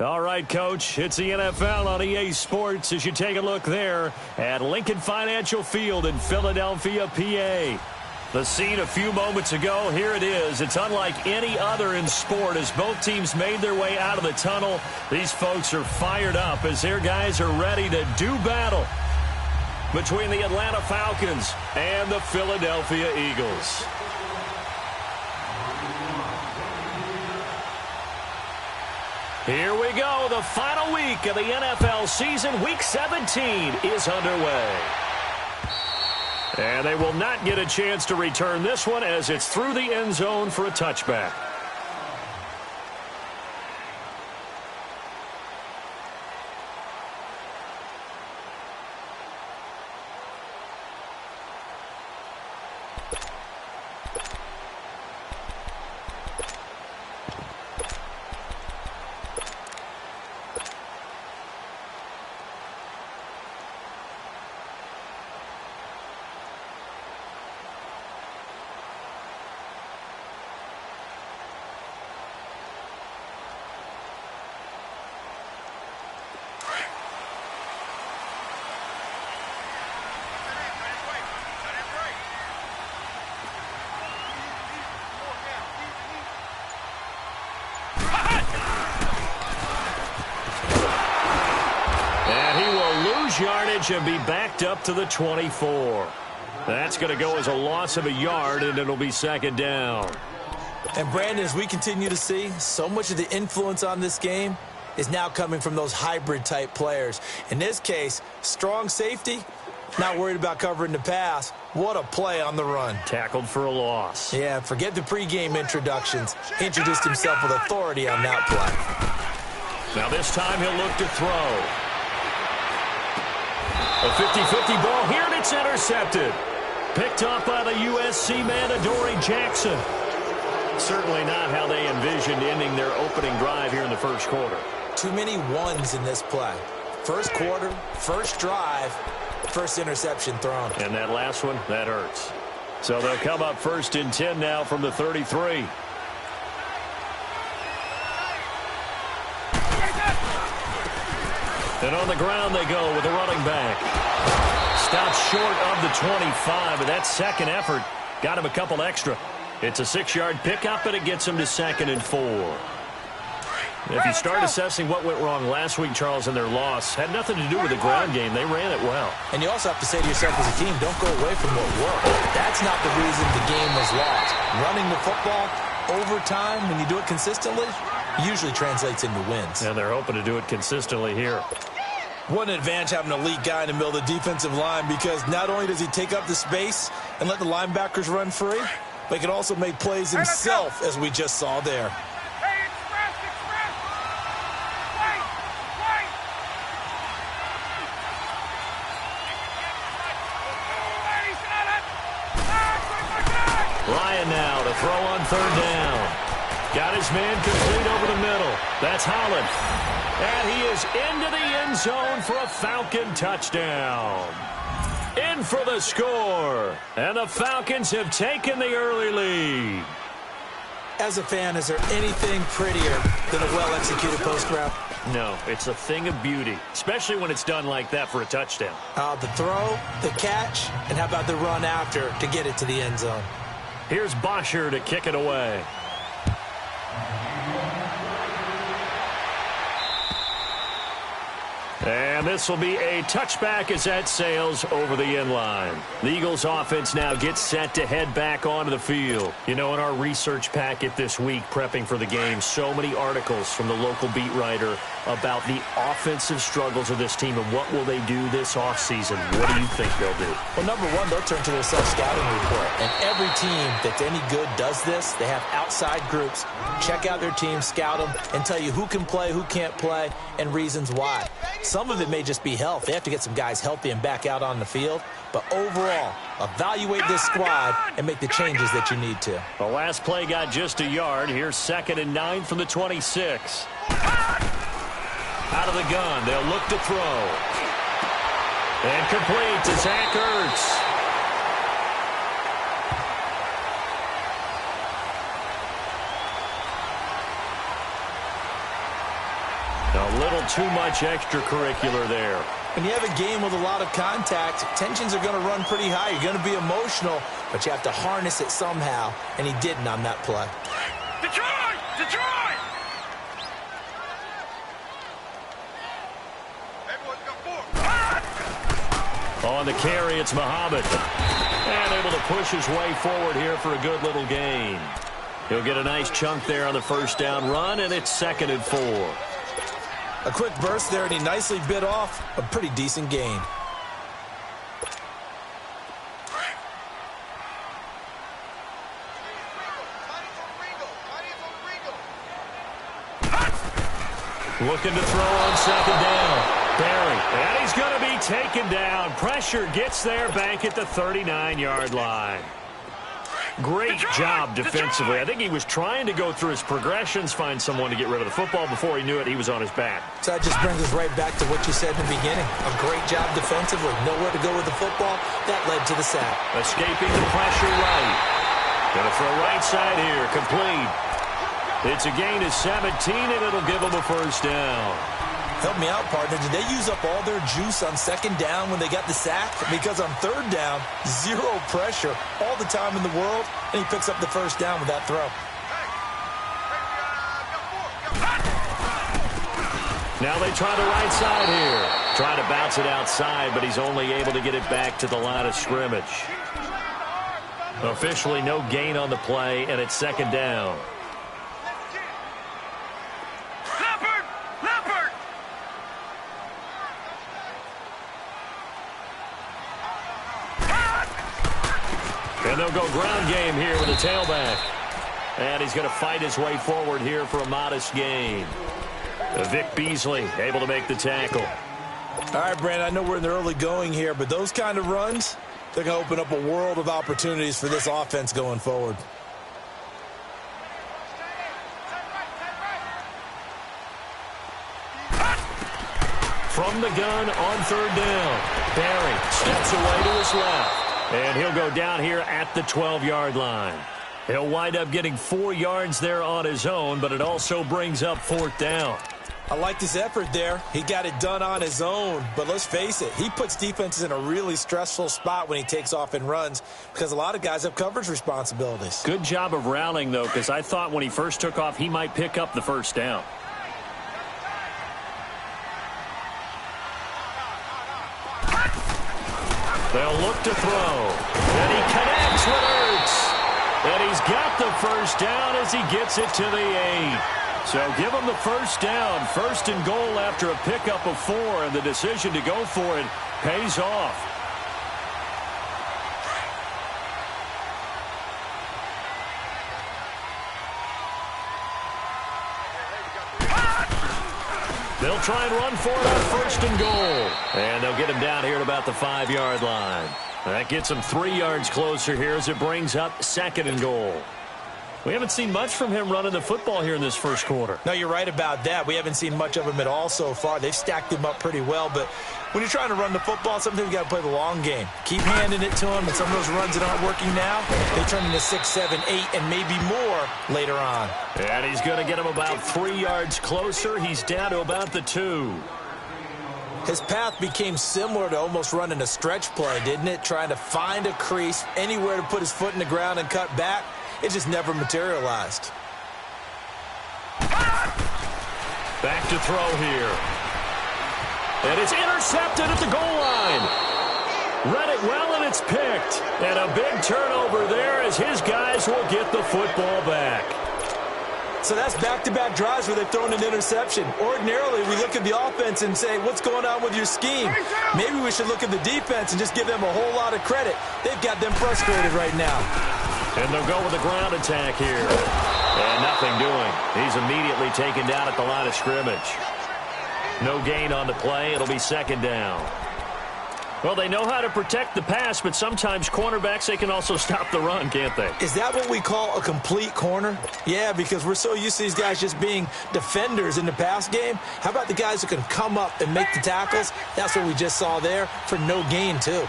All right, Coach, it's the NFL on EA Sports as you take a look there at Lincoln Financial Field in Philadelphia, PA. The scene a few moments ago, here it is. It's unlike any other in sport as both teams made their way out of the tunnel. These folks are fired up as their guys are ready to do battle between the Atlanta Falcons and the Philadelphia Eagles. Here we go. The final week of the NFL season. Week 17 is underway. And they will not get a chance to return this one as it's through the end zone for a touchback. Yardage and be backed up to the 24. That's going to go as a loss of a yard, and it'll be second down. And, Brandon, as we continue to see, so much of the influence on this game is now coming from those hybrid-type players. In this case, strong safety, not worried about covering the pass. What a play on the run. Tackled for a loss. Yeah, forget the pregame introductions. He introduced himself with authority on that play. Now this time he'll look to throw. A 50-50 ball here, and it's intercepted. Picked off by the USC man, Adoree Jackson. Certainly not how they envisioned ending their opening drive here in the first quarter. Too many ones in this play. First quarter, first drive, first interception thrown. And that last one, that hurts. So they'll come up first and 10 now from the 33. And on the ground they go with a running back. Stopped short of the 25, but that second effort got him a couple extra. It's a 6-yard pickup, and it gets him to 2nd and 4. If you start assessing what went wrong last week, Charles, in their loss, had nothing to do with the ground game. They ran it well. And you also have to say to yourself as a team, don't go away from what worked. That's not the reason the game was lost. Running the football over time, when you do it consistently, usually translates into wins. And they're hoping to do it consistently here. What an advantage having an elite guy in the middle of the defensive line, because not only does he take up the space and let the linebackers run free, but he can also make plays himself, as we just saw there. Ryan now to throw on 3rd down. Got his man complete over the middle. That's Holland. And he is into the end zone for a Falcon touchdown. In for the score. And the Falcons have taken the early lead. As a fan, is there anything prettier than a well-executed post route? No, it's a thing of beauty, especially when it's done like that for a touchdown. The throw, the catch, and how about the run after to get it to the end zone? Here's Bosher to kick it away. And this will be a touchback as that sails over the end line. The Eagles offense now gets set to head back onto the field. You know, in our research packet this week, prepping for the game, so many articles from the local beat writer about the offensive struggles of this team and what will they do this offseason. What do you think they'll do? Well, number one, they'll turn to their self-scouting report. And every team that's any good does this. They have outside groups. Check out their team, scout them, and tell you who can play, who can't play, and reasons why. Some of it may just be health. They have to get some guys healthy and back out on the field. But overall, evaluate this squad and make the changes that you need to. The last play got just a yard. Here's 2nd and 9 from the 26. Out of the gun, they'll look to throw. And complete to Zach Ertz. A little too much extracurricular there. When you have a game with a lot of contact, tensions are going to run pretty high. You're going to be emotional, but you have to harness it somehow, and he didn't on that play. Detroit! Detroit! Everyone's got 4. On the carry, it's Muhammad. And able to push his way forward here for a good little gain. He'll get a nice chunk there on the first down run, and it's 2nd and 4. A quick burst there, and he nicely bit off a pretty decent gain. Looking to throw on 2nd down. Barry, and he's going to be taken down. Pressure gets there back at the 39-yard line. Great job defensively. I think he was trying to go through his progressions, find someone to get rid of the football. Before he knew it, he was on his back. So that just brings us right back to what you said in the beginning. A great job defensively. Nowhere to go with the football. That led to the sack. Escaping the pressure right. Going to throw right side here. Complete. It's a gain of 17, and it'll give him a first down. Help me out, partner. Did they use up all their juice on 2nd down when they got the sack? Because on 3rd down, zero pressure all the time in the world, and he picks up the first down with that throw. Now they try the right side here. Trying to bounce it outside, but he's only able to get it back to the line of scrimmage. Officially no gain on the play, and it's 2nd down. And they'll go ground game here with a tailback. And he's going to fight his way forward here for a modest gain. Vic Beasley able to make the tackle. All right, Brandon, I know we're in the early going here, but those kind of runs, they're going to open up a world of opportunities for this offense going forward. From the gun on 3rd down. Barry steps away to his left. And he'll go down here at the 12-yard line. He'll wind up getting 4 yards there on his own, but it also brings up 4th down. I liked his effort there. He got it done on his own. But let's face it, he puts defenses in a really stressful spot when he takes off and runs because a lot of guys have coverage responsibilities. Good job of rallying, though, because I thought when he first took off, he might pick up the first down. They'll look to throw. And he connects with Ertz. And he's got the first down as he gets it to the 8. So give him the first down. 1st and goal after a pickup of 4. And the decision to go for it pays off. They'll try and run for it on 1st and goal. And they'll get him down here at about the 5-yard line. That gets him 3 yards closer here as it brings up 2nd and goal. We haven't seen much from him running the football here in this first quarter. No, you're right about that. We haven't seen much of him at all so far. They've stacked him up pretty well, but when you're trying to run the football, sometimes you got to play the long game. Keep handing it to him, and some of those runs that aren't working now, they turn into 6, 7, 8, and maybe more later on. And he's going to get him about 3 yards closer. He's down to about the 2. His path became similar to almost running a stretch play, didn't it? Trying to find a crease, anywhere to put his foot in the ground and cut back. It just never materialized. Back to throw here. And it's intercepted at the goal line. Read it well, and it's picked. And a big turnover there as his guys will get the football back. So that's back-to-back drives where they've thrown an interception. Ordinarily, we look at the offense and say, what's going on with your scheme? Maybe we should look at the defense and just give them a whole lot of credit. They've got them frustrated right now. And they'll go with a ground attack here. And nothing doing. He's immediately taken down at the line of scrimmage. No gain on the play. It'll be 2nd down. Well, they know how to protect the pass, but sometimes cornerbacks, they can also stop the run, can't they? Is that what we call a complete corner? Yeah, because we're so used to these guys just being defenders in the pass game. How about the guys who can come up and make the tackles? That's what we just saw there for no gain, too.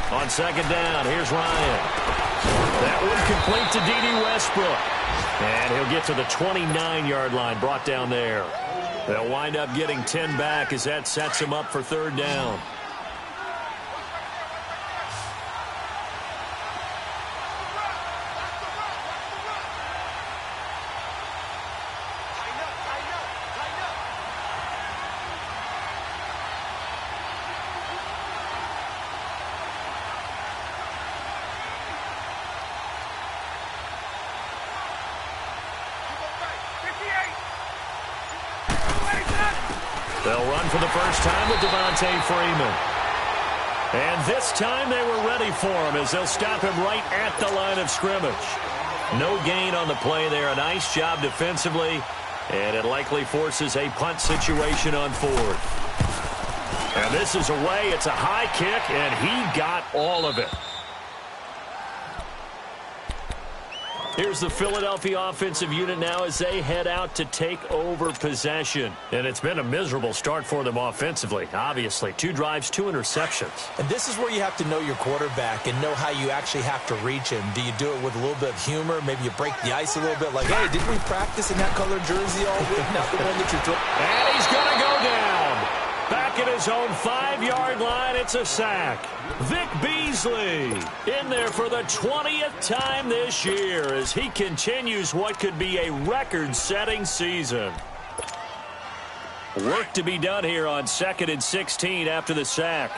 On 2nd down, here's Ryan. That one complete to D.D. Westbrook. And he'll get to the 29-yard line, brought down there. They'll wind up getting 10 back as that sets him up for third down. They'll run for the first time with Devontae Freeman. And this time they were ready for him as they'll stop him right at the line of scrimmage. No gain on the play there. A nice job defensively. And it likely forces a punt situation on fourth. And this is away. It's a high kick, and he got all of it. Here's the Philadelphia offensive unit now as they head out to take over possession. And it's been a miserable start for them offensively, obviously. 2 drives, 2 interceptions. And this is where you have to know your quarterback and know how you actually have to reach him. Do you do it with a little bit of humor? Maybe you break the ice a little bit like, hey, didn't we practice in that colored jersey all week? Not the one that you took. And he's going to go down. Back at his own 5-yard line, it's a sack. Vic Beasley in there for the 20th time this year as he continues what could be a record-setting season. Work to be done here on 2nd and 16 after the sack.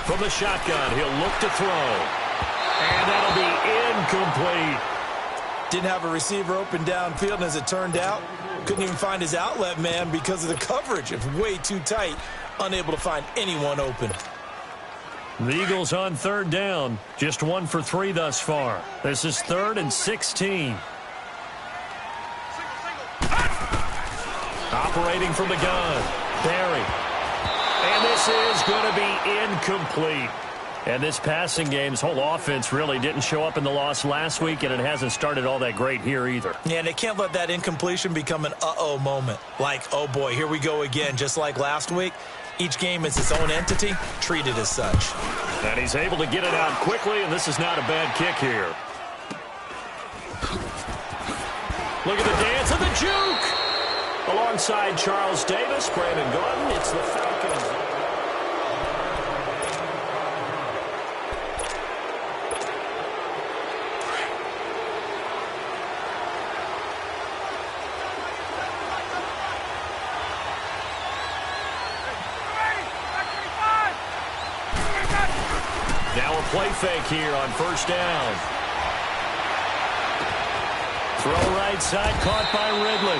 From the shotgun, he'll look to throw. And that'll be incomplete. Didn't have a receiver open downfield, and as it turned out, couldn't even find his outlet man because of the coverage. It's way too tight, unable to find anyone open. The Eagles on third down, just 1 for 3 thus far. This is 3rd and 16. Operating from the gun, Barry. And this is going to be incomplete. And this passing game's whole offense really didn't show up in the loss last week, and it hasn't started all that great here either. Yeah, and they can't let that incompletion become an uh-oh moment. Like, oh boy, here we go again. Just like last week, each game is its own entity, treated as such. And he's able to get it out quickly, and this is not a bad kick here. Look at the dance of the juke! Alongside Charles Davis, Brandon Gordon, it's the Falcons. Now a play fake here on first down. Throw right side, caught by Ridley.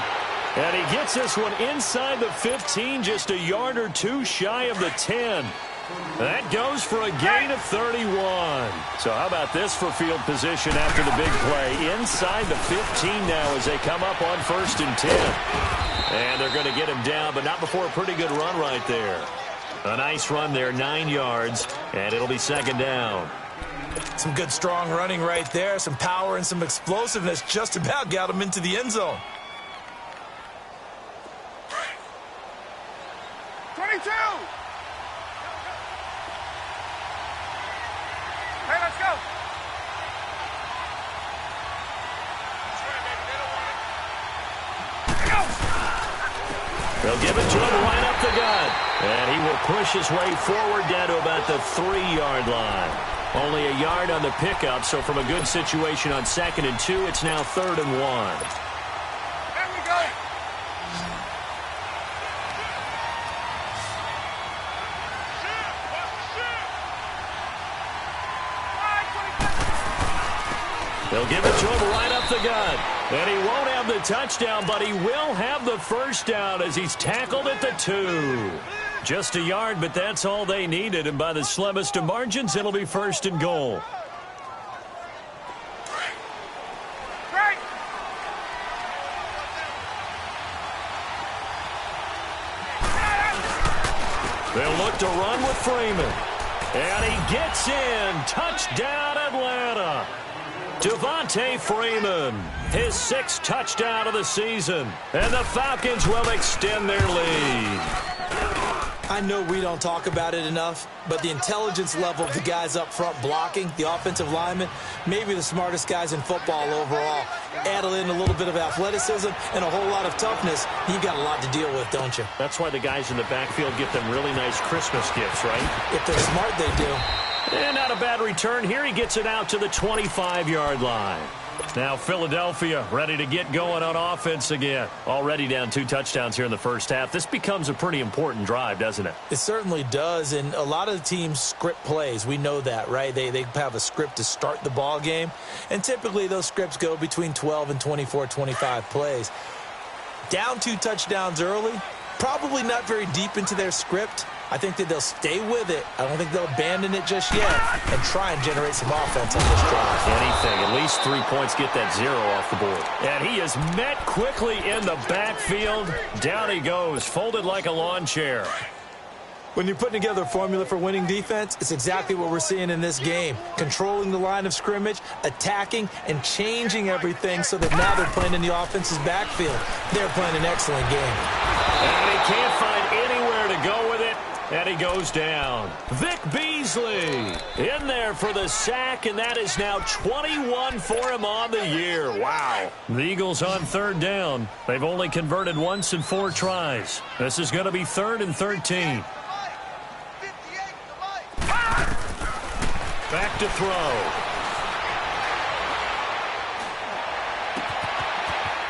And he gets this one inside the 15, just a yard or 2 shy of the 10. That goes for a gain of 31. So how about this for field position after the big play? Inside the 15 now as they come up on 1st and 10. And they're going to get him down, but not before a pretty good run right there. A nice run there, 9 yards, and it'll be 2nd down. Some good, strong running right there. Some power and some explosiveness just about got him into the end zone. 22! Hey, let's go! They'll give it to him right up the gut. And he will push his way forward down to about the 3-yard line. Only a yard on the pickup, so from a good situation on 2nd and 2, it's now 3rd and 1. There we go! They'll give it to him right up the gut. And he won't have the touchdown, but he will have the first down as he's tackled at the 2. Just a yard, but that's all they needed. And by the slimmest of margins, it'll be 1st and goal. Great! They'll look to run with Freeman. And he gets in. Touchdown, Atlanta. Devontae Freeman, his 6th touchdown of the season. And the Falcons will extend their lead. I know we don't talk about it enough, but the intelligence level of the guys up front blocking, the offensive linemen, maybe the smartest guys in football overall. Add in a little bit of athleticism and a whole lot of toughness, you've got a lot to deal with, don't you? That's why the guys in the backfield get them really nice Christmas gifts, right? If they're smart, they do. And not a bad return here. He gets it out to the 25-yard line. Now Philadelphia ready to get going on offense again. Already down 2 touchdowns here in the first half. This becomes a pretty important drive, doesn't it? It certainly does, and a lot of the teams script plays. We know that, right? They have a script to start the ball game, and typically those scripts go between 12 and 24, 25 plays. Down 2 touchdowns early, probably not very deep into their script. I think that they'll stay with it. I don't think they'll abandon it just yet and try and generate some offense on this drive. Anything. At least 3 points, get that 0 off the board. And he is met quickly in the backfield. Down he goes, folded like a lawn chair. When you're putting together a formula for winning defense, it's exactly what we're seeing in this game. Controlling the line of scrimmage, attacking, and changing everything so that now they're playing in the offense's backfield. They're playing an excellent game. And he can't find anywhere to go with it. And he goes down. Vic Beasley in there for the sack, and that is now 21 for him on the year. Wow. The Eagles on 3rd down. They've only converted once in 4 tries. This is going to be 3rd and 13. Back to throw.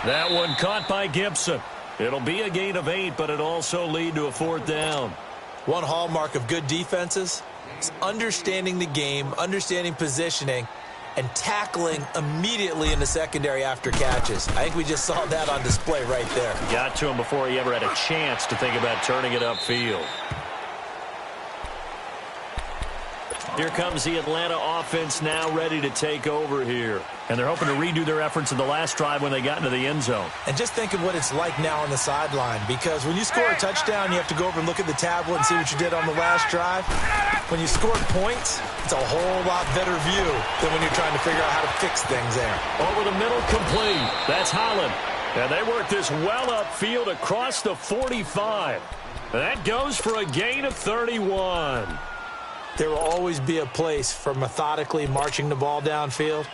That one caught by Gibson. It'll be a gain of 8, but it'll also lead to a 4th down. One hallmark of good defenses is understanding the game, understanding positioning, and tackling immediately in the secondary after catches. I think we just saw that on display right there. Got to him before he ever had a chance to think about turning it upfield. Here comes the Atlanta offense now ready to take over here. And they're hoping to redo their efforts in the last drive when they got into the end zone. And just think of what it's like now on the sideline, because when you score a touchdown, you have to go over and look at the tablet and see what you did on the last drive. When you score points, it's a whole lot better view than when you're trying to figure out how to fix things there. Over the middle, complete. That's Holland. And they work this well upfield across the 45. That goes for a gain of 31. There will always be a place for methodically marching the ball downfield.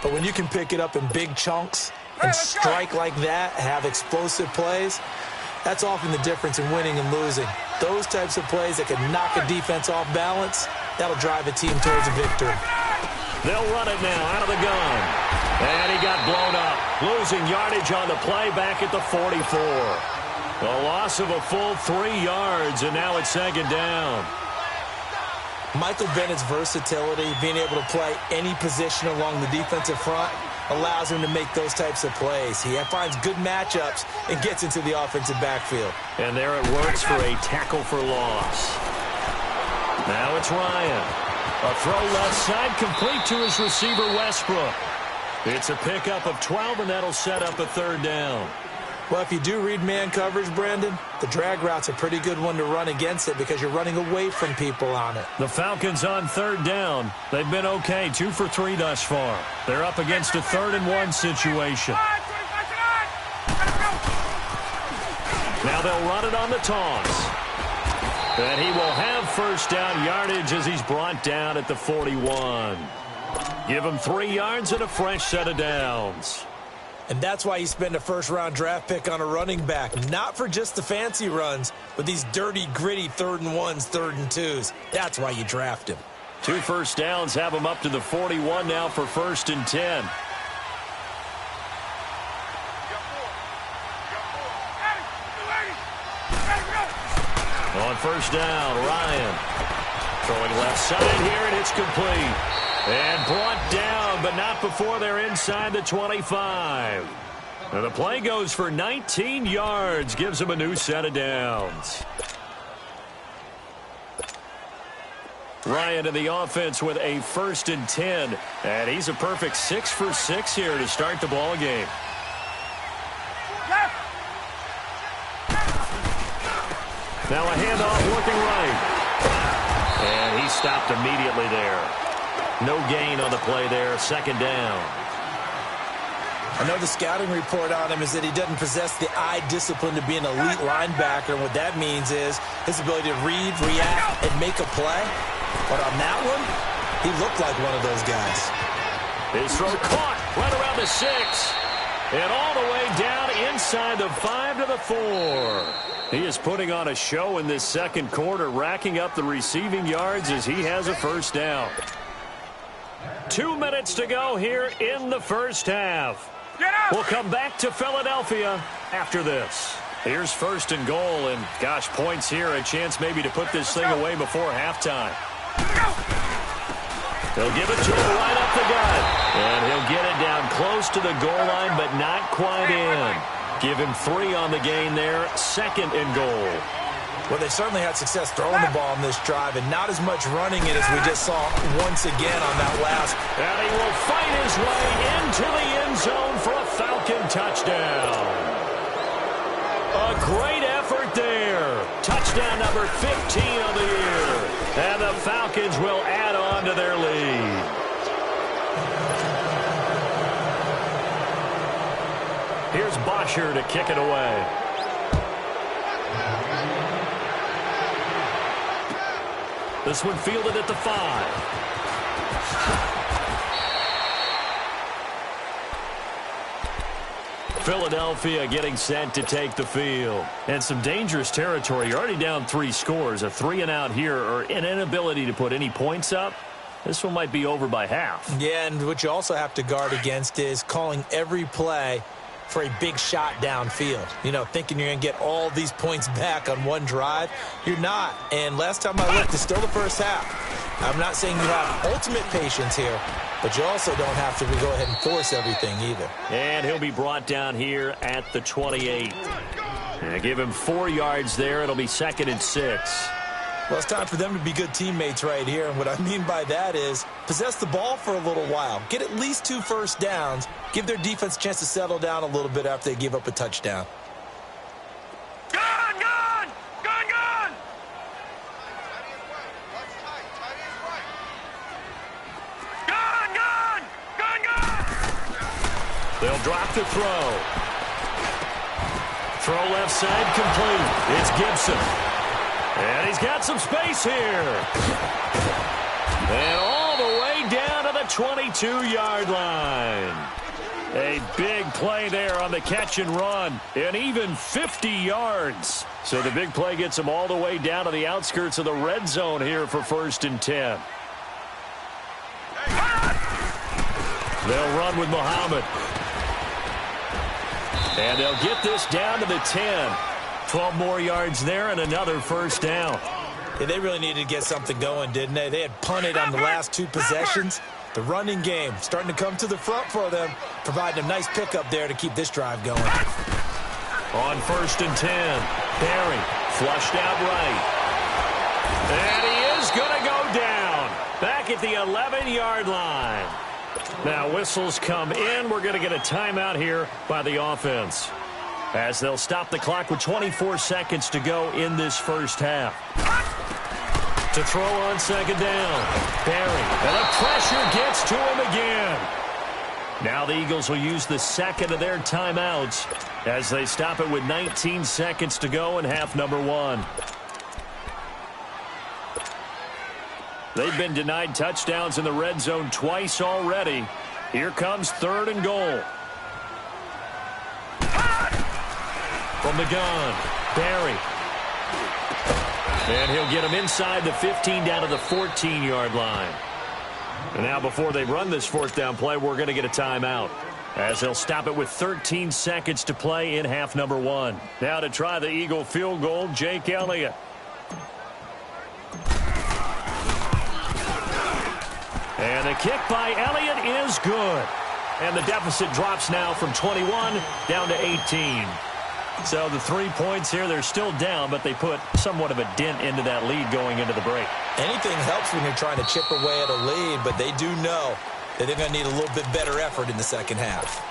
But when you can pick it up in big chunks and strike like that, have explosive plays, that's often the difference in winning and losing. Those types of plays that can knock a defense off balance, that'll drive a team towards a victory. They'll run it now out of the gun. And he got blown up, losing yardage on the play back at the 44. A loss of a full 3 yards, and now it's 2nd down. Michael Bennett's versatility, being able to play any position along the defensive front, allows him to make those types of plays. He finds good matchups and gets into the offensive backfield. And there it works for a tackle for loss. Now it's Ryan. A throw left side complete to his receiver Westbrook. It's a pickup of 12, and that'll set up a 3rd down. Well, if you do read man coverage, Brandon, the drag route's a pretty good one to run against it because you're running away from people on it. The Falcons on 3rd down. They've been okay, 2 for 3 thus far. They're up against a 3rd and 1 situation. Now they'll run it on the toss. And he will have 1st down yardage as he's brought down at the 41. Give him 3 yards and a fresh set of downs. And that's why you spend a 1st-round draft pick on a running back. Not for just the fancy runs, but these dirty, gritty 3rd and 1s, 3rd and 2s. That's why you draft him. 2 first downs have him up to the 41 now for 1st and 10. On 1st down, Ryan. Throwing left side here, and it's complete. And brought down, but not before they're inside the 25. Now the play goes for 19 yards, gives them a new set of downs. Ryan in the offense with a 1st and 10. And he's a perfect 6 for 6 here to start the ball game. Now a handoff working right. And he stopped immediately there. No gain on the play there, 2nd down. I know the scouting report on him is that he doesn't possess the eye discipline to be an elite linebacker. And what that means is his ability to read, react, and make a play. But on that one, he looked like one of those guys. His throw caught right around the 6. And all the way down inside the 5 to the 4. He is putting on a show in this second quarter, racking up the receiving yards as he has a first down. 2 minutes to go here in the first half. We'll come back to Philadelphia after this. Here's first and goal, and gosh, points here, a chance maybe to put this thing away before halftime. They'll give it to him right up the gut, and he'll get it down close to the goal line, but not quite in. Give him 3 on the gain there, second and goal. Well, they certainly had success throwing the ball on this drive, and not as much running it as we just saw once again on that last. And he will fight his way into the end zone for a Falcon touchdown. A great effort there. Touchdown number 15 of the year. And the Falcons will add on to their lead. Here's Bosher to kick it away. This one fielded at the 5. Philadelphia getting set to take the field. And some dangerous territory. You're already down 3 scores. A 3-and-out here, or an inability to put any points up. This one might be over by half. Yeah, and what you also have to guard against is calling every play for a big shot downfield. You know, thinking you're going to get all these points back on one drive. You're not. And last time I looked, it's still the first half. I'm not saying you have ultimate patience here, but you also don't have to go ahead and force everything either. And he'll be brought down here at the 28. And give him 4 yards there. It'll be second and 6. Well, it's time for them to be good teammates right here. And what I mean by that is possess the ball for a little while. Get at least 2 first downs. Give their defense a chance to settle down a little bit after they give up a touchdown. Gone, gone! Gone, gone! Gone, gone! Gone, gone! They'll drop the throw. Throw left side complete. It's Gibson. And he's got some space here. And all the way down to the 22-yard line. A big play there on the catch and run. And even 50 yards. So the big play gets him all the way down to the outskirts of the red zone here for first and 10. They'll run with Muhammad. And they'll get this down to the 10. 12 more yards there and another first down. Yeah, they really needed to get something going, didn't they? They had punted on the last 2 possessions. The running game starting to come to the front for them, providing a nice pickup there to keep this drive going. On first and 10, Barry flushed out right. And he is going to go down back at the 11-yard line. Now whistles come in. We're going to get a timeout here by the offense, as they'll stop the clock with 24 seconds to go in this first half. To throw on second down, Barry, and the pressure gets to him again. Now the Eagles will use the second of their timeouts as they stop it with 19 seconds to go in half number 1. They've been denied touchdowns in the red zone twice already. Here comes third and goal. From the gun, Barry. And he'll get him inside the 15 down to the 14-yard line. And now before they run this fourth down play, we're going to get a timeout, as they'll stop it with 13 seconds to play in half number 1. Now to try the Eagle field goal, Jake Elliott. And the kick by Elliott is good. And the deficit drops now from 21 down to 18. So the 3 points here, they're still down, but they put somewhat of a dent into that lead going into the break. Anything helps when you're trying to chip away at a lead, but they do know that they're going to need a little bit better effort in the second half.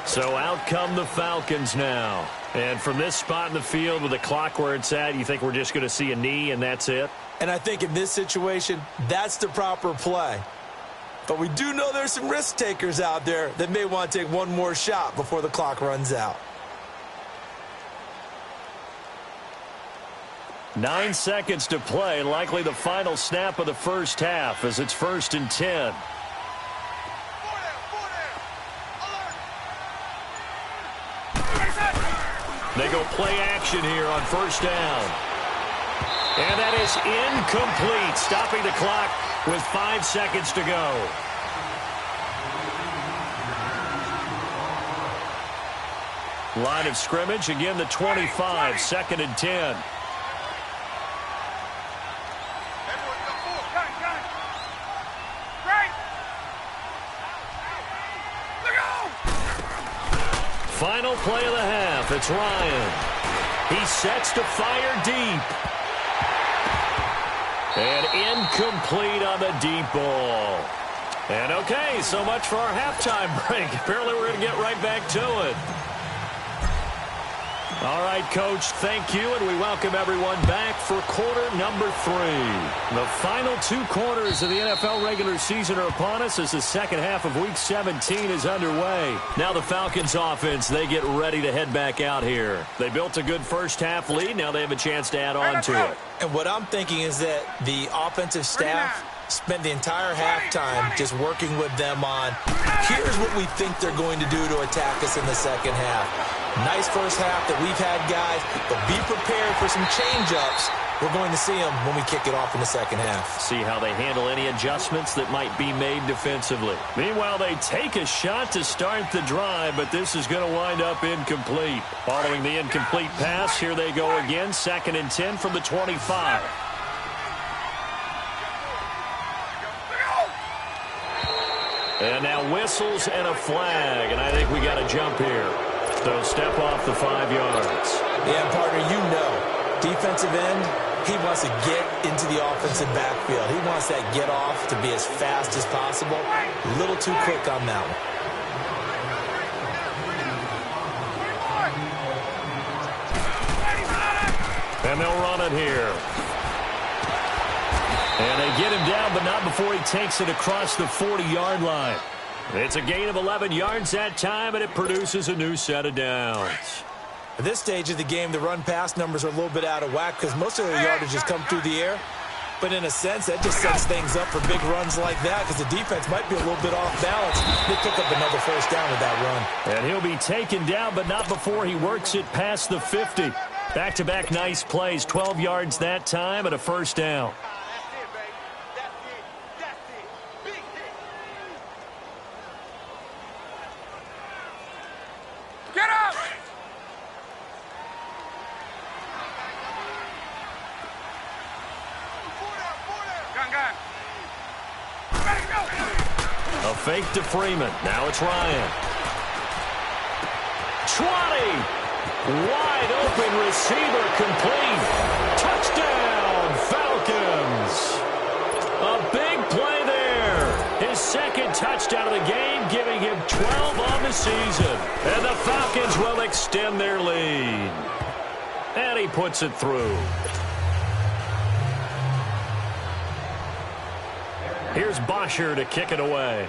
So out come the Falcons now. And from this spot in the field with the clock where it's at, you think we're just going to see a knee and that's it? And I think in this situation, that's the proper play. But we do know there's some risk takers out there that may want to take one more shot before the clock runs out. 9 seconds to play, likely the final snap of the first half as it's 1st and 10. They go play action here on 1st down. And that is incomplete, stopping the clock with 5 seconds to go. Line of scrimmage, again the 25, 2nd and 10. Final play of the half, it's Ryan. He sets to fire deep. And incomplete on the deep ball. And okay, so much for our halftime break. Apparently we're going to get right back to it. All right, Coach, thank you, and we welcome everyone back for quarter number 3. The final 2 quarters of the NFL regular season are upon us as the second half of Week 17 is underway. Now the Falcons offense, they get ready to head back out here. They built a good first half lead. Now they have a chance to add on to it. And what I'm thinking is that the offensive staff spent the entire halftime just working with them on, here's what we think they're going to do to attack us in the second half. Nice first half that we've had, guys, but be prepared for some change-ups. We're going to see them when we kick it off in the second half. See how they handle any adjustments that might be made defensively. Meanwhile, they take a shot to start the drive, but this is going to wind up incomplete. Following the incomplete pass, here they go again, 2nd and 10 from the 25. And now whistles and a flag, and I think we got a jump here. So step off the 5 yards. Yeah, partner, you know, defensive end, he wants to get into the offensive backfield. He wants that get off to be as fast as possible. A little too quick on that one. And they'll run it here. And they get him down, but not before he takes it across the 40-yard line. It's a gain of 11 yards that time, and it produces a new set of downs. At this stage of the game, the run-pass numbers are a little bit out of whack because most of their yardage has come through the air. But in a sense, that just sets things up for big runs like that because the defense might be a little bit off balance. They pick up another first down with that run. And he'll be taken down, but not before he works it past the 50. Back-to-back nice plays, 12 yards that time, and a first down. A fake to Freeman. Now it's Ryan. 20. Wide open receiver complete. Touchdown, Falcons. A big play there. His second touchdown of the game, giving him 12 on the season. And the Falcons will extend their lead. And he puts it through. Here's Bosher to kick it away.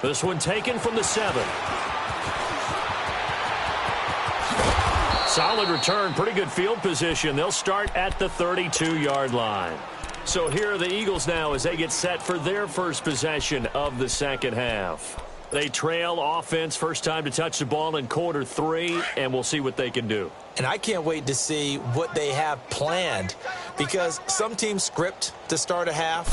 This one taken from the 7. Solid return, pretty good field position. They'll start at the 32-yard line. So here are the Eagles now as they get set for their first possession of the second half. They trail offense, first time to touch the ball in quarter 3, and we'll see what they can do. And I can't wait to see what they have planned because some teams script to start a half.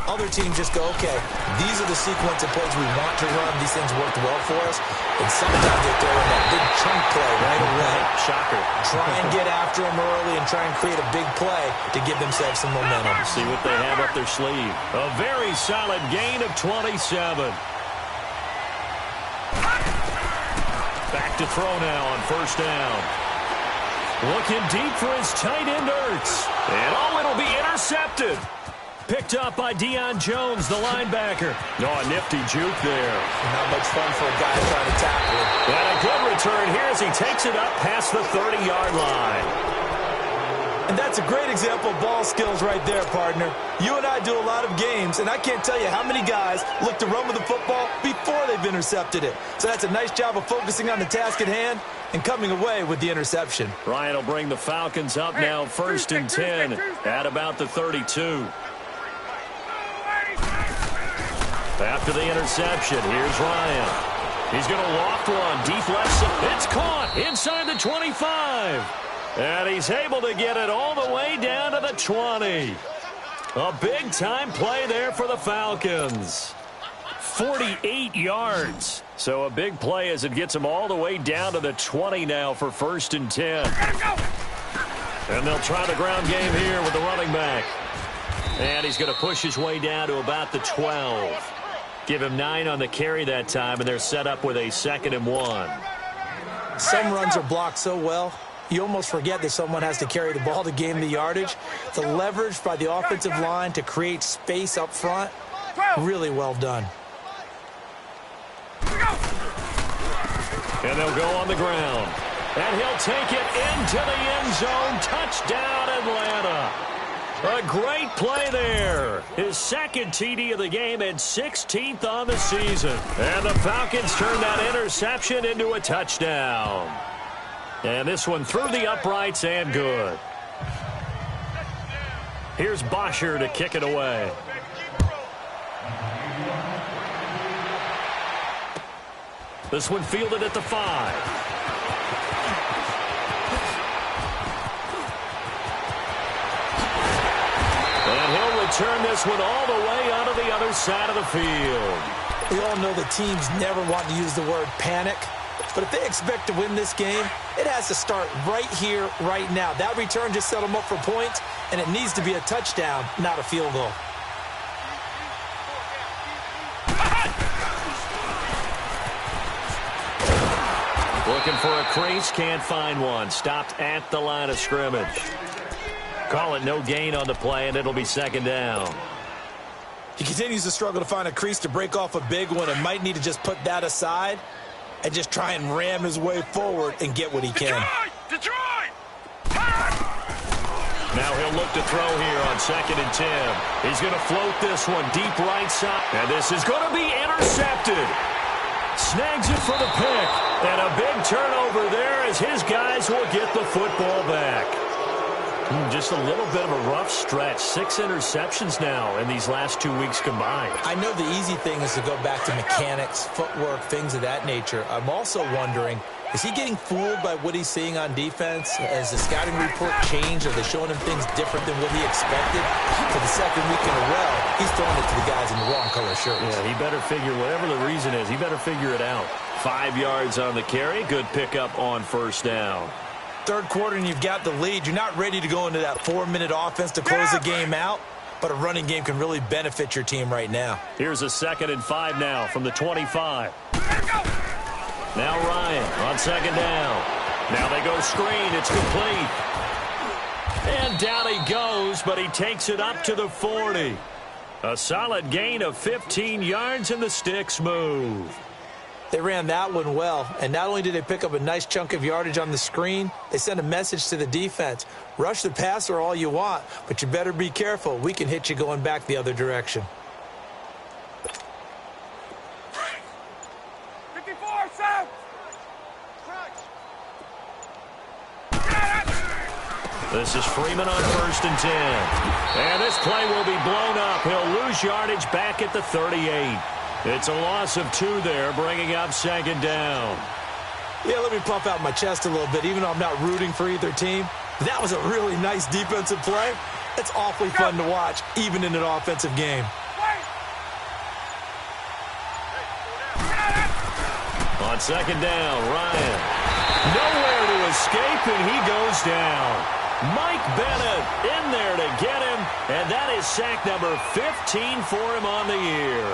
Other teams just go, okay, these are the sequence of plays we want to run. These things worked well for us. And sometimes they throw in that big chunk play right away. Shocker. Try and get after them early and try and create a big play to give themselves some momentum. See what they have up their sleeve. A very solid gain of 27. Back to throw now on first down. Looking deep for his tight end, Ertz. And it'll be intercepted. Picked up by Deion Jones, the linebacker. A nifty juke there. Not much fun for a guy trying to tackle it. And a good return here as he takes it up past the 30-yard line. And that's a great example of ball skills right there, partner. You and I do a lot of games, and I can't tell you how many guys look to run with the football before they've intercepted it. So that's a nice job of focusing on the task at hand and coming away with the interception. Ryan will bring the Falcons up now, 1st and 10 at about the 32. After the interception, here's Ryan. He's going to loft one, deep left. It's caught inside the 25. And he's able to get it all the way down to the 20. A big-time play there for the Falcons. 48 yards. So a big play as it gets him all the way down to the 20 now for 1st and 10. And they'll try the ground game here with the running back. And he's going to push his way down to about the 12. Give him 9 on the carry that time, and they're set up with a 2nd and 1. Some runs are blocked so well, you almost forget that someone has to carry the ball to gain the yardage. The leverage by the offensive line to create space up front, really well done. And they'll go on the ground. And he'll take it into the end zone. Touchdown, Atlanta. A great play there. His 2nd TD of the game and 16th on the season. And the Falcons turn that interception into a touchdown. And this one through the uprights and good. Here's Bosher to kick it away. This one fielded at the 5. Turn this one all the way onto the other side of the field. We all know the teams never want to use the word panic, but if they expect to win this game, it has to start right here, right now. That return just set them up for points, and it needs to be a touchdown, not a field goal. Looking for a crease, can't find one. Stopped at the line of scrimmage. Call it no gain on the play, and it'll be 2nd down. He continues to struggle to find a crease to break off a big one and might need to just put that aside and just try and ram his way forward and get what he can. Detroit! Now he'll look to throw here on 2nd and 10. He's going to float this one deep right side. And this is going to be intercepted. Snags it for the pick. And a big turnover there as his guys will get the football back. Just a little bit of a rough stretch. 6 interceptions now in these last 2 weeks combined. I know the easy thing is to go back to mechanics, footwork, things of that nature. I'm also wondering, is he getting fooled by what he's seeing on defense? Has the scouting report changed? Are they showing him things different than what he expected? For the 2nd week in a row, he's throwing it to the guys in the wrong color shirts. Yeah, he better figure, whatever the reason is, he better figure it out. 5 yards on the carry. Good pickup on 1st down. 3rd quarter and you've got the lead. You're not ready to go into that 4-minute offense to close the game out, but a running game can really benefit your team right now. Here's a 2nd and 5 now from the 25. Now Ryan on 2nd down. Now they go screen. It's complete. And down he goes, but he takes it up to the 40. A solid gain of 15 yards and the sticks move. They ran that one well, and not only did they pick up a nice chunk of yardage on the screen, they sent a message to the defense. Rush the passer all you want, but you better be careful. We can hit you going back the other direction. 54, South! This is Freeman on 1st and 10. And this play will be blown up. He'll lose yardage back at the 38. It's a loss of 2 there, bringing up 2nd down. Yeah, let me puff out my chest a little bit, even though I'm not rooting for either team. That was a really nice defensive play. It's awfully fun to watch, even in an offensive game. On 2nd down, Ryan. Nowhere to escape, and he goes down. Mike Bennett in there to get him, and that is sack number 15 for him on the year.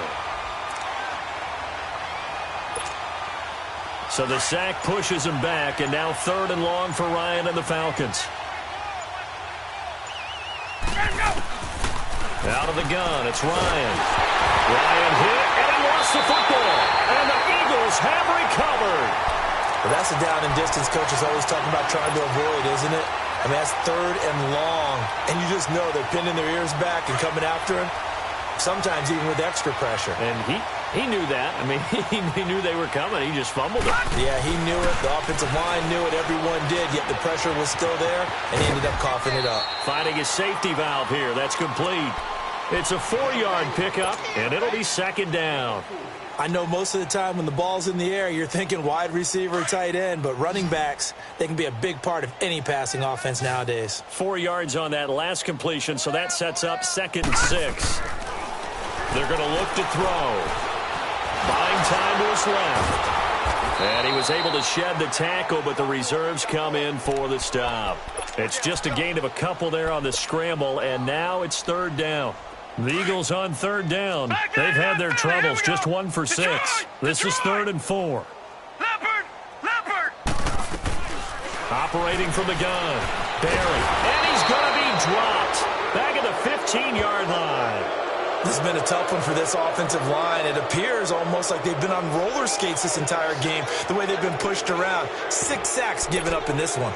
So the sack pushes him back, and now 3rd and long for Ryan and the Falcons. Out of the gun, it's Ryan. Ryan hit, and he lost the football. And the Eagles have recovered. Well, that's the down and distance coach is always talking about trying to avoid, isn't it? I mean, that's 3rd and long, and you just know they're pinning their ears back and coming after him, sometimes even with extra pressure. And he knew that. I mean, he knew they were coming. He just fumbled it. Yeah, he knew it. The offensive line knew it. Everyone did, yet the pressure was still there, and he ended up coughing it up. Finding his safety valve here. That's complete. It's a 4-yard pickup, and it'll be 2nd down. I know most of the time when the ball's in the air, you're thinking wide receiver, tight end, but running backs, they can be a big part of any passing offense nowadays. 4 yards on that last completion, so that sets up 2nd and 6. They're going to look to throw. Buying time to his left. And he was able to shed the tackle, but the reserves come in for the stop. It's just a gain of a couple there on the scramble, and now it's 3rd down. The Eagles on 3rd down. They've had their troubles, just 1 for 6. This is 3rd and 4. Leopard! Operating from the gun. Barry. And he's going to be dropped. Back at the 15-yard line. This has been a tough one for this offensive line. It appears almost like they've been on roller skates this entire game, the way they've been pushed around. 6 sacks given up in this one.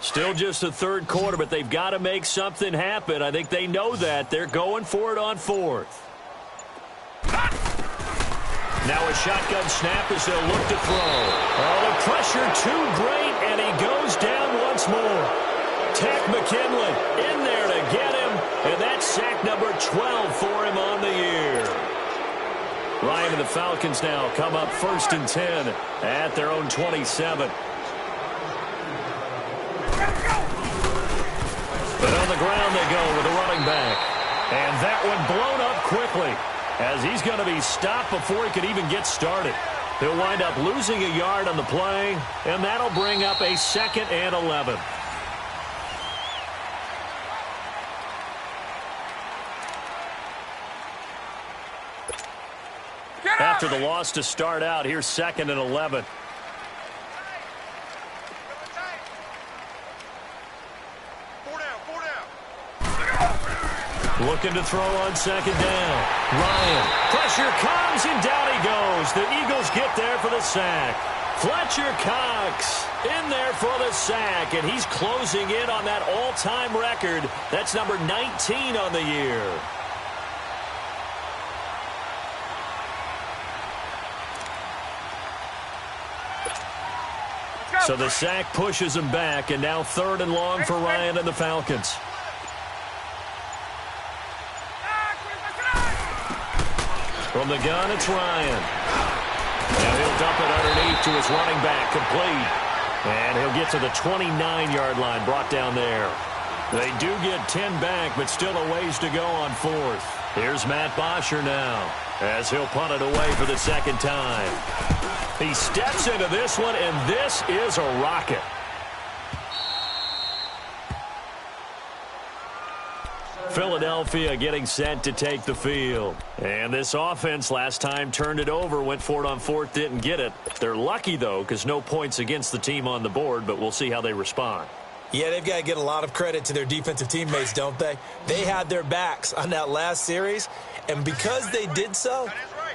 Still just the 3rd quarter, but they've got to make something happen. I think they know that. They're going for it on 4th. Now a shotgun snap as they'll look to throw. Oh, the pressure too great, and he goes down once more. Tech McKinley in there to get him, and that's sack number 12 for him on the year. Ryan and the Falcons now come up 1st and 10 at their own 27. But on the ground they go with the running back. And that one blown up quickly as he's going to be stopped before he could even get started. He'll wind up losing a yard on the play, and that'll bring up a 2nd and 11. After the loss to start out, here's 2nd and 11. Looking to throw on 2nd down. Ryan. Pressure comes, and down he goes. The Eagles get there for the sack. Fletcher Cox in there for the sack, and he's closing in on that all-time record. That's number 19 on the year. So the sack pushes him back, and now 3rd and long for Ryan and the Falcons. From the gun, it's Ryan. Now he'll dump it underneath to his running back, complete. And he'll get to the 29-yard line, brought down there. They do get 10 back, but still a ways to go on 4th. Here's Matt Bosher now, as he'll punt it away for the 2nd time. He steps into this one, and this is a rocket. Philadelphia getting set to take the field. And this offense last time turned it over, went for it on 4th, didn't get it. They're lucky, though, because no points against the team on the board, but we'll see how they respond. Yeah, they've got to get a lot of credit to their defensive teammates, don't they? They had their backs on that last series, and because they did so,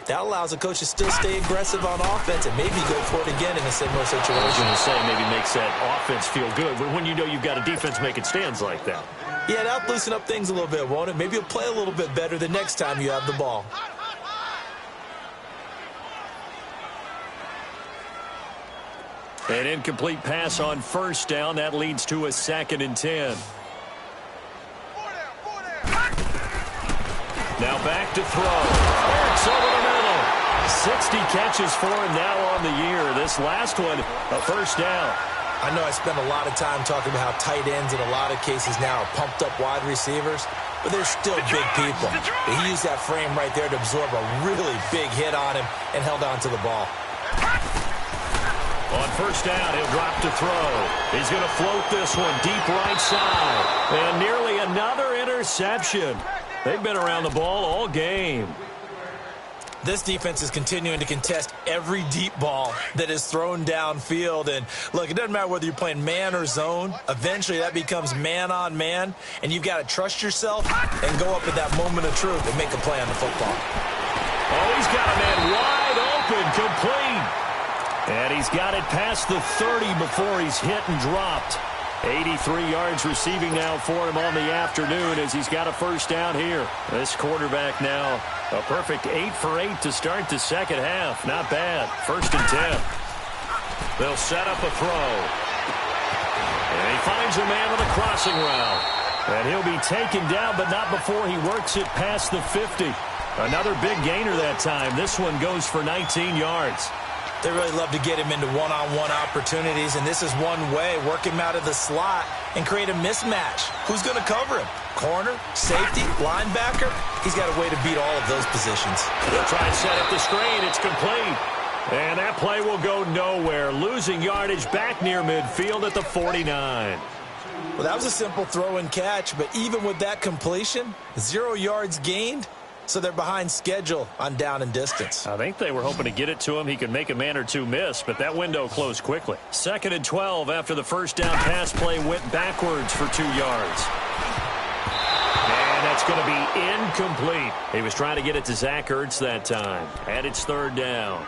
that allows a coach to still stay aggressive on offense and maybe go for it again in a similar situation. I was going to say, maybe makes that offense feel good, but when you know you've got a defense making stands like that. Yeah, that'll loosen up things a little bit, won't it? Maybe you'll play a little bit better the next time you have the ball. An incomplete pass on 1st down. That leads to a 2nd and 10. Now back to throw. It's over the middle. 60 catches for him now on the year. This last one, a 1st down. I know I spend a lot of time talking about how tight ends in a lot of cases now are pumped up wide receivers, but they're still big people. But he used that frame right there to absorb a really big hit on him and held on to the ball. On 1st down, he'll drop to throw. He's going to float this one deep right side. And nearly another interception. They've been around the ball all game. this defense is continuing to contest every deep ball that is thrown downfield. And, look, it doesn't matter whether you're playing man or zone. Eventually that becomes man-on-man, and you've got to trust yourself and go up at that moment of truth and make a play on the football. Oh, he's got a man wide open, complete. And he's got it past the 30 before he's hit and dropped. 83 yards receiving now for him on the afternoon as he's got a first down here. This quarterback now a perfect 8 for 8 to start the second half. Not bad. 1st and 10. They'll set up a throw. And he finds a man on the crossing route. And he'll be taken down, but not before he works it past the 50. Another big gainer that time. This one goes for 19 yards. They really love to get him into one-on-one opportunities, and this is one way. Work him out of the slot and create a mismatch. Who's going to cover him? Corner, safety, linebacker? He's got a way to beat all of those positions. They'll try and set up the screen. It's complete. And that play will go nowhere. Losing yardage back near midfield at the 49. Well, that was a simple throw and catch, but even with that completion, 0 yards gained. So they're behind schedule on down and distance. I think they were hoping to get it to him. He could make a man or two miss, but that window closed quickly. 2nd and 12 after the first down pass play went backwards for 2 yards. And that's going to be incomplete. He was trying to get it to Zach Ertz that time. And it's 3rd down.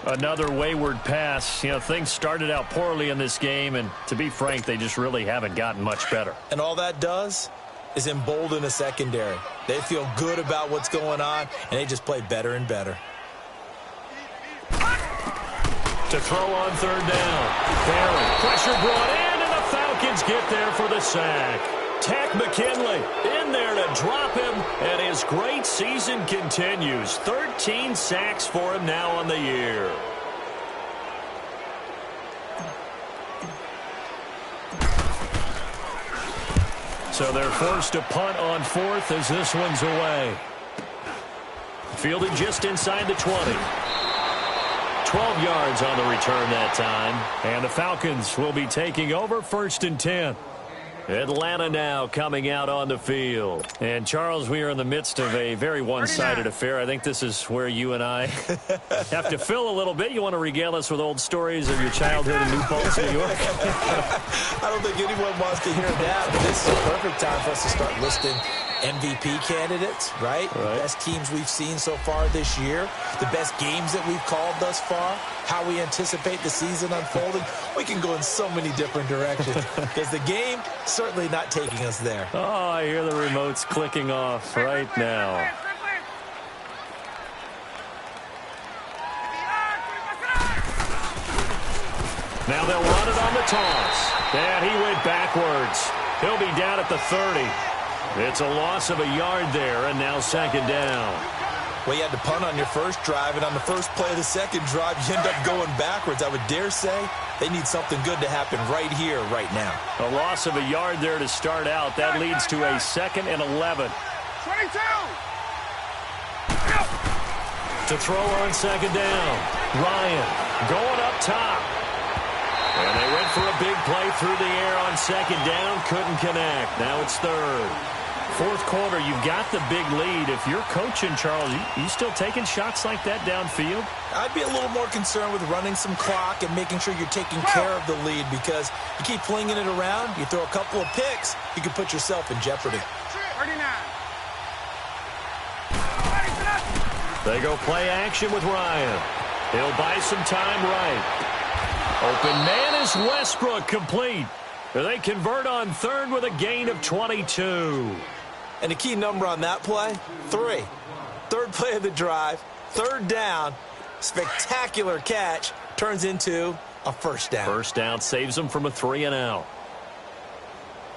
Another wayward pass. You know, things started out poorly in this game, and to be frank, they just really haven't gotten much better. And all that does is embolden a secondary. They feel good about what's going on, and they just play better and better. To throw on 3rd down. Barry, pressure brought in, and the Falcons get there for the sack. Tack McKinley in there to drop him, and his great season continues. 13 sacks for him now on the year. So they're forced to punt on 4th as this one's away. Fielded just inside the 20. 12 yards on the return that time. And the Falcons will be taking over 1st and 10. Atlanta now coming out on the field. And, Charles, we are in the midst of a very one-sided affair. I think this is where you and I have to fill a little bit. You want to regale us with old stories of your childhood in New Paltz, New York? I don't think anyone wants to hear that, but this is a perfect time for us to start listing MVP candidates, right? The best teams we've seen so far this year, the best games that we've called thus far, how we anticipate the season unfolding. We can go in so many different directions because the game certainly not taking us there. Oh, I hear the remotes clicking off right now. Now they'll run it on the toss. And he went backwards. He'll be down at the 30. It's a loss of a yard there, and now 2nd down. Well, you had to punt on your first drive, and on the first play of the second drive, you end up going backwards. I would dare say they need something good to happen right here, right now. A loss of a yard there to start out. That leads to a 2nd and 11. 22! To throw on 2nd down. Ryan going up top. And they went for a big play through the air on 2nd down. Couldn't connect. Now it's 3rd. 4th quarter, you've got the big lead. If you're coaching, Charles, you still taking shots like that downfield? I'd be a little more concerned with running some clock and making sure you're taking care of the lead because you keep flinging it around, you throw a couple of picks, you can put yourself in jeopardy. 39. They go play action with Ryan. He'll buy some time right. Open man is Westbrook, complete. They convert on 3rd with a gain of 22. And the key number on that play, 3. 3rd play of the drive, 3rd down, spectacular catch, turns into a 1st down. 1st down saves them from a 3 and out.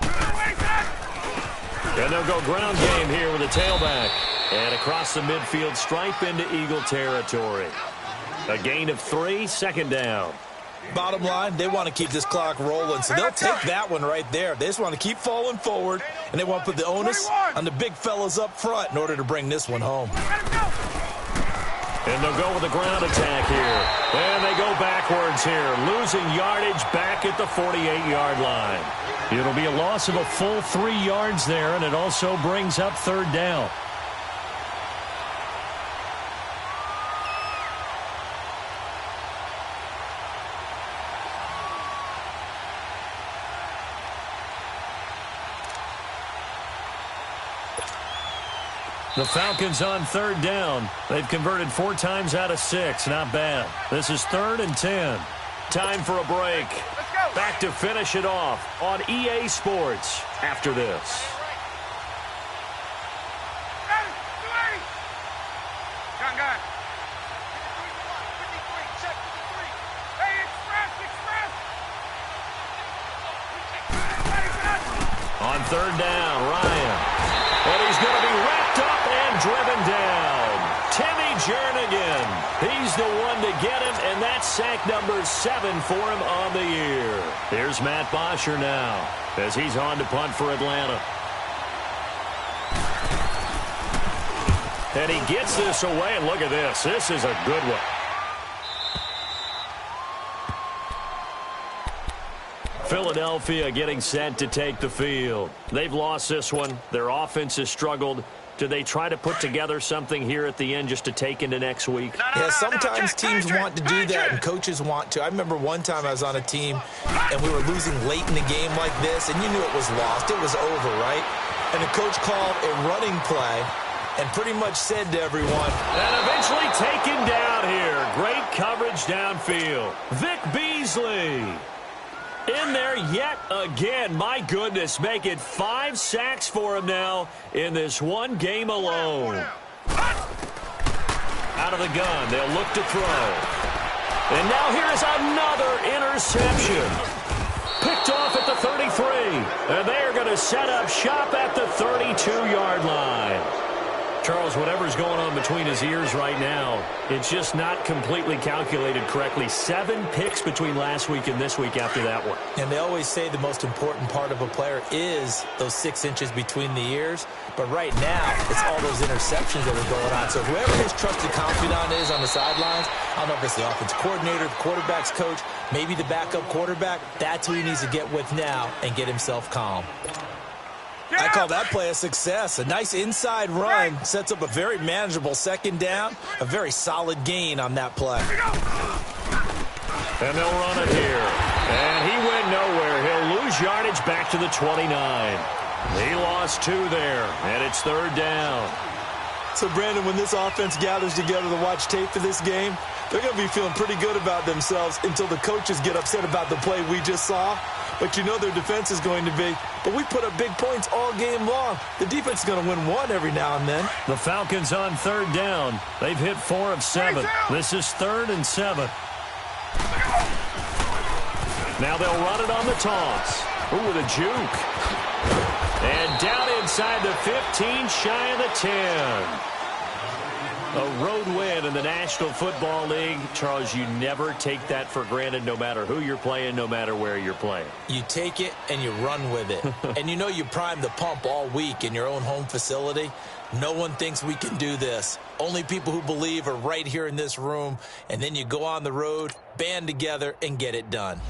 And they'll go ground game here with a tailback. And across the midfield stripe into Eagle territory. A gain of 3, 2nd down. Bottom line, they want to keep this clock rolling, so they'll take that one right there. They just want to keep falling forward, and they want to put the onus on the big fellas up front in order to bring this one home. And they'll go with a ground attack here. And they go backwards here, losing yardage back at the 48-yard line. It'll be a loss of a full 3 yards there, and it also brings up 3rd down. The Falcons on third down. They've converted 4 times out of 6. Not bad. This is 3rd and 10. Time for a break. Back to finish it off on EA Sports after this. On third down, Ryan. And he's going to be wrapped up and driven down. Timmy Jernigan. He's the one to get him, and that's sack number 7 for him on the year. Here's Matt Bosher now as he's on to punt for Atlanta. And he gets this away, and look at this. This is a good one. Philadelphia getting set to take the field. They've lost this one. Their offense has struggled. Do they try to put together something here at the end just to take into next week? Yeah, sometimes teams want to do that and coaches want to. I remember one time I was on a team and we were losing late in the game like this, and you knew it was lost. It was over, right? And the coach called a running play and pretty much said to everyone, and eventually taken down here. Great coverage downfield. Vic Beasley in there yet again. My goodness, make it 5 sacks for him now in this one game alone. Out of the gun, they'll look to throw. And now here's another interception. Picked off at the 33. And they are going to set up shop at the 32-yard line. Charles, whatever's going on between his ears right now, it's just not completely calculated correctly. 7 picks between last week and this week after that one. And they always say the most important part of a player is those 6 inches between the ears. But right now, it's all those interceptions that are going on. So whoever his trusted confidant is on the sidelines, I don't know if it's the offense coordinator, the quarterback's coach, maybe the backup quarterback, that's who he needs to get with now and get himself calm. I call that play a success. A nice inside run sets up a very manageable second down, a very solid gain on that play. And they'll run it here. And he went nowhere. He'll lose yardage back to the 29. He lost 2 there, and it's 3rd down. So, Brandon, when this offense gathers together to watch tape for this game, they're going to be feeling pretty good about themselves until the coaches get upset about the play we just saw. But you know their defense is going to be, but we put up big points all game long. The defense is going to win one every now and then. The Falcons on 3rd down. They've hit 4 of 7. This is 3rd and 7. Now they'll run it on the toss. Ooh, with a juke. And down inside the 15, shy of the 10. A road win in the National Football League. Charles, you never take that for granted no matter who you're playing, no matter where you're playing. You take it and you run with it. And you know you primed the pump all week in your own home facility. No one thinks we can do this. Only people who believe are right here in this room. And then you go on the road, band together, and get it done.